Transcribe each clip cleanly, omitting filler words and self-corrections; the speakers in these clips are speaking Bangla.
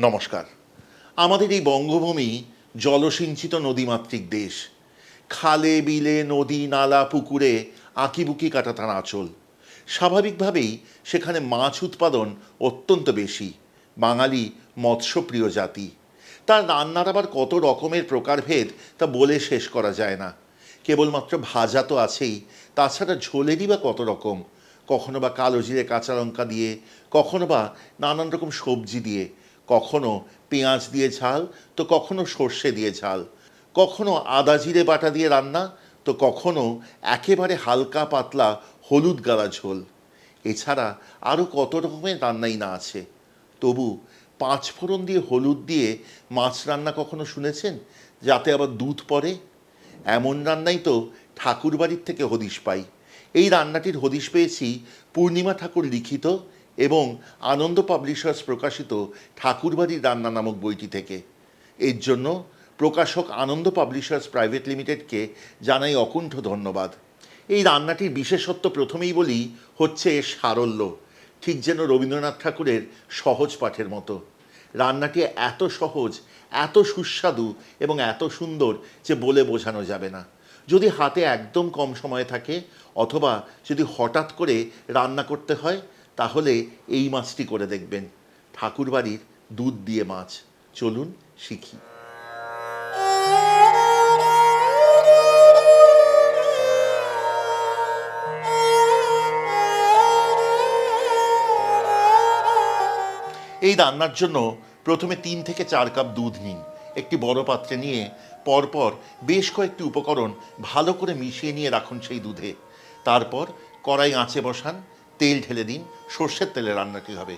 নমস্কার। আমাদের এই বঙ্গভূমি জলসিঞ্চিত নদীমাতৃক দেশ। খালে বিলে নদী নালা পুকুরে আঁকিবুকি কাটা তার আঁচল। স্বাভাবিকভাবেই সেখানে মাছ উৎপাদন অত্যন্ত বেশি। বাঙালি মৎস্যপ্রিয় জাতি। তার রান্নার আবার কত রকমের প্রকারভেদ তা বলে শেষ করা যায় না। কেবলমাত্র ভাজা তো আছেই, তাছাড়া ঝোলেরই বা কত রকম। কখনো বা কালো জিরে কাঁচা লঙ্কা দিয়ে, কখনো বা নানান রকম সবজি দিয়ে, কখনো পেঁয়াজ দিয়ে ঝাল, তো কখনো সর্ষে দিয়ে ঝাল, কখনো আদা জিরে বাটা দিয়ে রান্না, তো কখনো একেবারে হালকা পাতলা হলুদ গালা ঝোল। এছাড়া আরও কত রকমের রান্নাই না আছে। তবু পাঁচফোড়ন দিয়ে হলুদ দিয়ে মাছ রান্না কখনো শুনেছেন, যাতে আবার দুধ পড়ে? এমন রান্নাই তো ঠাকুরবাড়ির থেকে হদিশ পাই। এই রান্নাটির হদিশ পেয়েছি পূর্ণিমা ঠাকুর লিখিত এবং আনন্দ পাবলিশার্স প্রকাশিত ঠাকুরবাড়ির রান্না নামক বইটি থেকে। এর জন্য প্রকাশক আনন্দ পাবলিশার্স প্রাইভেট লিমিটেডকে জানাই অকুণ্ঠ ধন্যবাদ। এই রান্নাটির বিশেষত্ব প্রথমেই বলি হচ্ছে এর সারল্য, ঠিক যেন রবীন্দ্রনাথ ঠাকুরের সহজ পাঠের মতো। রান্নাটি এত সহজ, এত সুস্বাদু এবং এত সুন্দর যে বলে বোঝানো যাবে না। যদি হাতে একদম কম সময় থাকে, অথবা যদি হঠাৎ করে রান্না করতে হয়, তাহলে এই মাছটি করে দেখবেন, ঠাকুরবাড়ির দুধ দিয়ে মাছ। চলুন শিখি। এই রান্নার জন্য প্রথমে 3 থেকে 4 কাপ দুধ নিন। একটি বড় পাত্রে নিয়ে পরপর বেশ কয়েকটি উপকরণ ভালো করে মিশিয়ে নিয়ে রাখুন সেই দুধে। তারপর কড়াই আঁচে বসান, তেল ঢেলে দিন। সর্ষের তেলে রান্নাটি হবে।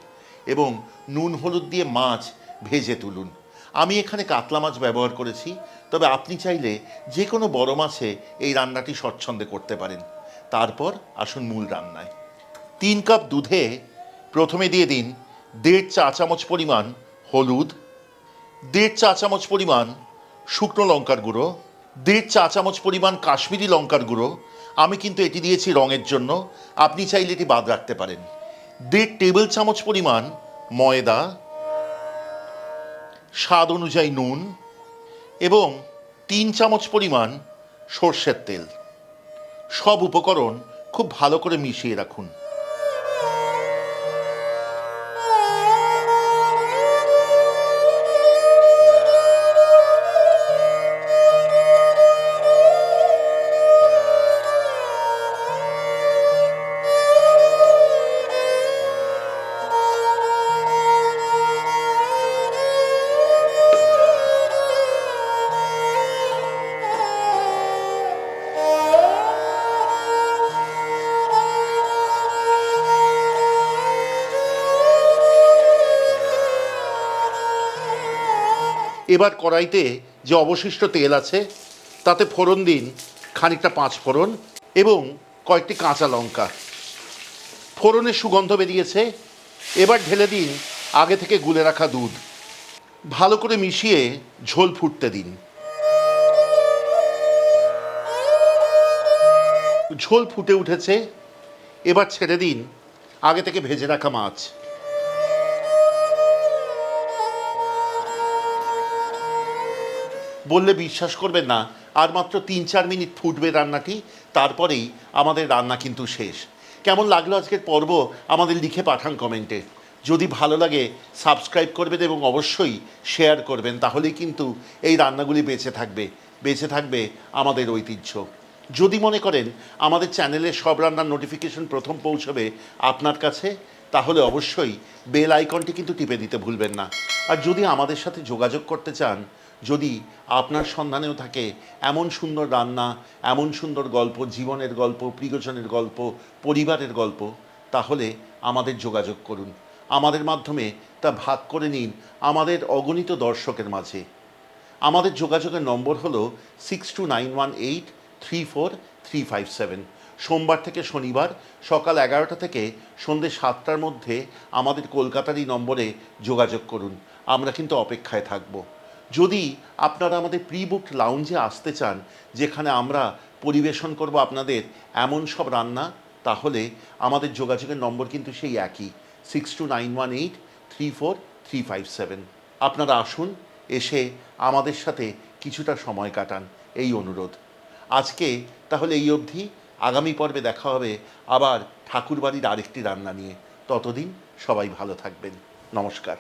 এবং নুন হলুদ দিয়ে মাছ ভেজে তুলুন। আমি এখানে কাতলা মাছ ব্যবহার করেছি, তবে আপনি চাইলে যে কোনো বড় মাছে এই রান্নাটি স্বচ্ছন্দে করতে পারেন। তারপর আসুন মূল রান্নায়। 3 কাপ দুধে প্রথমে দিয়ে দিন 1.5 চা চামচ পরিমাণ হলুদ, 1.5 চা চামচ পরিমাণ শুকনো লঙ্কার গুঁড়ো, 1.5 চা চামচ পরিমাণ কাশ্মীরি লঙ্কার গুঁড়ো। আমি কিন্তু এটি দিয়েছি রঙের জন্য, আপনি চাইলে এটি বাদ রাখতে পারেন। 1.5 টেবিল চামচ পরিমাণ ময়দা, স্বাদ অনুযায়ী নুন এবং 3 চামচ পরিমাণ সর্ষের তেল। সব উপকরণ খুব ভালো করে মিশিয়ে রাখুন। এবার কড়াইতে যে অবশিষ্ট তেল আছে তাতে ফোড়ন দিন খানিকটা 5 ফোড়ন এবং কয়েকটি কাঁচা লঙ্কা। ফোড়নের সুগন্ধ বেরিয়েছে, এবার ঢেলে দিন আগে থেকে গুলে রাখা দুধ। ভালো করে মিশিয়ে ঝোল ফুটতে দিন। ঝোল ফুটে উঠেছে, এবার ছেড়ে দিন আগে থেকে ভেজে রাখা মাছ। বললে বিশ্বাস করবেন না, আর মাত্র 3-4 মিনিট ফুটবে রান্নাটি, তারপরেই আমাদের রান্না কিন্তু শেষ। কেমন লাগলো আজকের পর্ব আমাদের লিখে পাঠান কমেন্টে। যদি ভালো লাগে সাবস্ক্রাইব করবেন এবং অবশ্যই শেয়ার করবেন, তাহলেই কিন্তু এই রান্নাগুলি বেঁচে থাকবে আমাদের ঐতিহ্য। যদি মনে করেন আমাদের চ্যানেলের সব রান্নার নোটিফিকেশন প্রথম পৌঁছবে আপনার কাছে, তাহলে অবশ্যই বেল আইকনটি কিন্তু টিপে দিতে ভুলবেন না। আর যদি আমাদের সাথে যোগাযোগ করতে চান, যদি আপনার সন্ধানেও থাকে এমন সুন্দর রান্না, এমন সুন্দর গল্প, জীবনের গল্প, প্রিয়জনের গল্প, পরিবারের গল্প, তাহলে আমাদের যোগাযোগ করুন। আমাদের মাধ্যমে তা ভাগ করে নিন আমাদের অগণিত দর্শকের মাঝে। আমাদের যোগাযোগের নম্বর হলো 6291834357। সোমবার থেকে শনিবার সকাল 11টা থেকে সন্ধ্যে 7টার মধ্যে আমাদের কলকাতার এই নম্বরে যোগাযোগ করুন। আমরা কিন্তু অপেক্ষায় থাকব। যদি আপনারা আমাদের প্রি বুকড লাউঞ্জে আসতে চান, যেখানে আমরা পরিবেশন করব আপনাদের এমন সব রান্না, তাহলে আমাদের যোগাযোগের নম্বর কিন্তু সেই একই 6291834357। আপনারা আসুন, এসে আমাদের সাথে কিছুটা সময় কাটান, এই অনুরোধ। আজকে তাহলে এই অবধি। আগামী পর্বে দেখা হবে আবার ঠাকুরবাড়ির আরেকটি রান্না নিয়ে। ততদিন সবাই ভালো থাকবেন। নমস্কার।